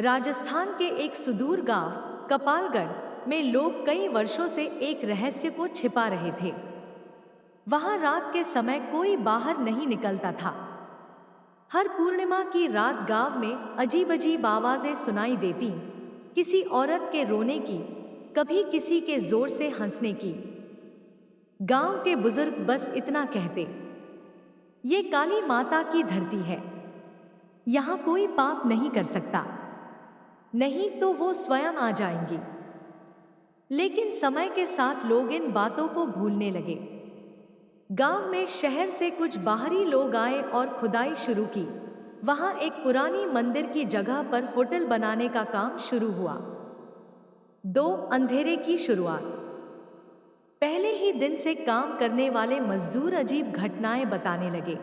राजस्थान के एक सुदूर गांव कपालगढ़ में लोग कई वर्षों से एक रहस्य को छिपा रहे थे। वहां रात के समय कोई बाहर नहीं निकलता था। हर पूर्णिमा की रात गांव में अजीब अजीब आवाजें सुनाई देती, किसी औरत के रोने की, कभी किसी के जोर से हंसने की। गांव के बुजुर्ग बस इतना कहते, ये काली माता की धरती है, यहाँ कोई पाप नहीं कर सकता, नहीं तो वो स्वयं आ जाएंगी। लेकिन समय के साथ लोग इन बातों को भूलने लगे। गांव में शहर से कुछ बाहरी लोग आए और खुदाई शुरू की। वहां एक पुरानी मंदिर की जगह पर होटल बनाने का काम शुरू हुआ। दो अंधेरे की शुरुआत। पहले ही दिन से काम करने वाले मजदूर अजीब घटनाएं बताने लगे।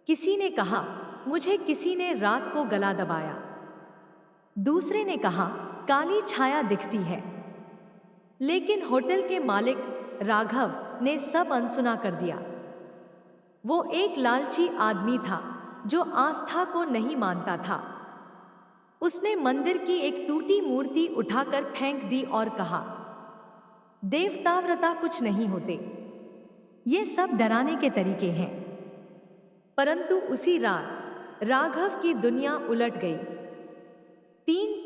किसी ने कहा, मुझे किसी ने रात को गला दबाया। दूसरे ने कहा, काली छाया दिखती है। लेकिन होटल के मालिक राघव ने सब अनसुना कर दिया। वो एक लालची आदमी था जो आस्था को नहीं मानता था। उसने मंदिर की एक टूटी मूर्ति उठाकर फेंक दी और कहा, देवताव्रता कुछ नहीं होते, ये सब डराने के तरीके हैं। परंतु उसी रात राघव की दुनिया उलट गई।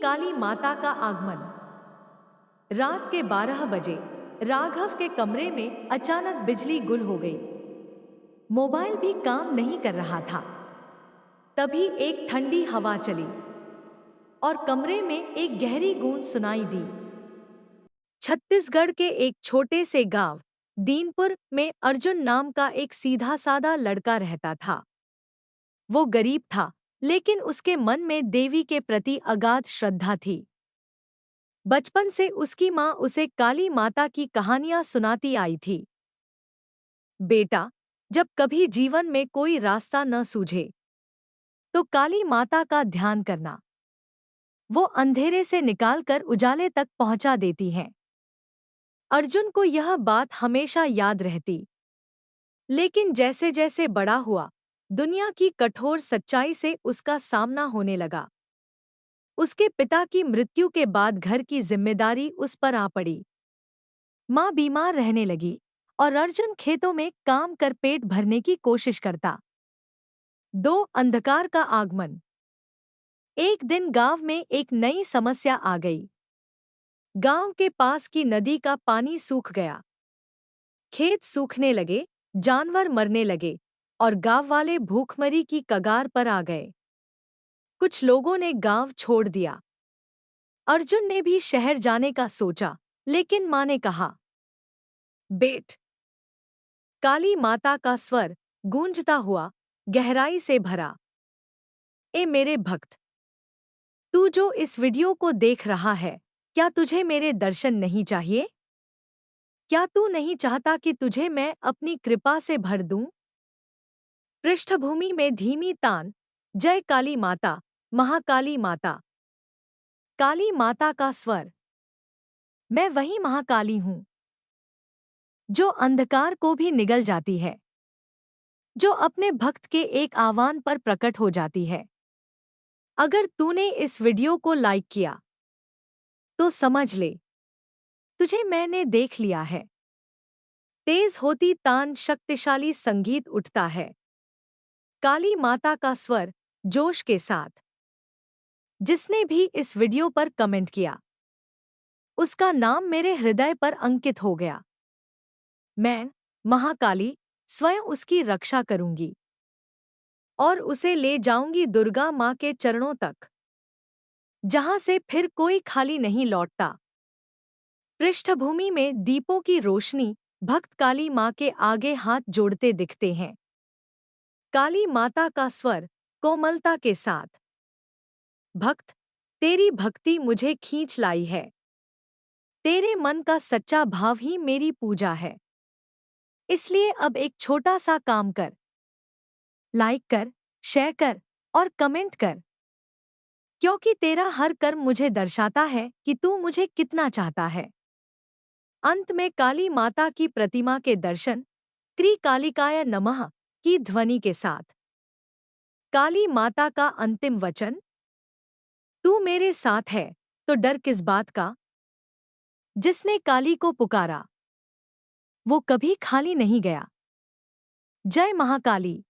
काली माता का आगमन। रात के 12 बजे राघव के कमरे में अचानक बिजली गुल हो गई। मोबाइल भी काम नहीं कर रहा था। तभी एक ठंडी हवा चली और कमरे में एक गहरी गूंज सुनाई दी। छत्तीसगढ़ के एक छोटे से गांव दीनपुर में अर्जुन नाम का एक सीधा साधा लड़का रहता था। वो गरीब था, लेकिन उसके मन में देवी के प्रति अगाध श्रद्धा थी। बचपन से उसकी माँ उसे काली माता की कहानियां सुनाती आई थी। बेटा, जब कभी जीवन में कोई रास्ता न सूझे तो काली माता का ध्यान करना, वो अंधेरे से निकालकर उजाले तक पहुंचा देती हैं। अर्जुन को यह बात हमेशा याद रहती। लेकिन जैसे जैसे बड़ा हुआ, दुनिया की कठोर सच्चाई से उसका सामना होने लगा। उसके पिता की मृत्यु के बाद घर की जिम्मेदारी उस पर आ पड़ी। माँ बीमार रहने लगी और अर्जुन खेतों में काम कर पेट भरने की कोशिश करता। अंधकार का आगमन। एक दिन गांव में एक नई समस्या आ गई। गांव के पास की नदी का पानी सूख गया। खेत सूखने लगे, जानवर मरने लगे और गांव वाले भूखमरी की कगार पर आ गए। कुछ लोगों ने गांव छोड़ दिया। अर्जुन ने भी शहर जाने का सोचा, लेकिन माँ ने कहा, बेट, काली माता का स्वर गूंजता हुआ गहराई से भरा, ए मेरे भक्त, तू जो इस वीडियो को देख रहा है, क्या तुझे मेरे दर्शन नहीं चाहिए? क्या तू नहीं चाहता कि तुझे मैं अपनी कृपा से भर दूं? पृष्ठभूमि में धीमी तान, जय काली माता, महाकाली माता। काली माता का स्वर, मैं वही महाकाली हूं जो अंधकार को भी निगल जाती है, जो अपने भक्त के एक आह्वान पर प्रकट हो जाती है। अगर तूने इस वीडियो को लाइक किया तो समझ ले, तुझे मैंने देख लिया है। तेज होती तान, शक्तिशाली संगीत उठता है। काली माता का स्वर जोश के साथ। जिसने भी इस वीडियो पर कमेंट किया, उसका नाम मेरे हृदय पर अंकित हो गया। मैं, महाकाली, स्वयं उसकी रक्षा करूंगी और उसे ले जाऊंगी दुर्गा माँ के चरणों तक, जहां से फिर कोई खाली नहीं लौटता। पृष्ठभूमि में दीपों की रोशनी, भक्त काली माँ के आगे हाथ जोड़ते दिखते हैं। काली माता का स्वर कोमलता के साथ, भक्त, तेरी भक्ति मुझे खींच लाई है। तेरे मन का सच्चा भाव ही मेरी पूजा है। इसलिए अब एक छोटा सा काम कर, लाइक कर, शेयर कर और कमेंट कर, क्योंकि तेरा हर कर्म मुझे दर्शाता है कि तू मुझे कितना चाहता है। अंत में काली माता की प्रतिमा के दर्शन, त्रिकालिकाय नमः की ध्वनि के साथ। काली माता का अंतिम वचन, तू मेरे साथ है तो डर किस बात का। जिसने काली को पुकारा वो कभी खाली नहीं गया। जय महाकाली।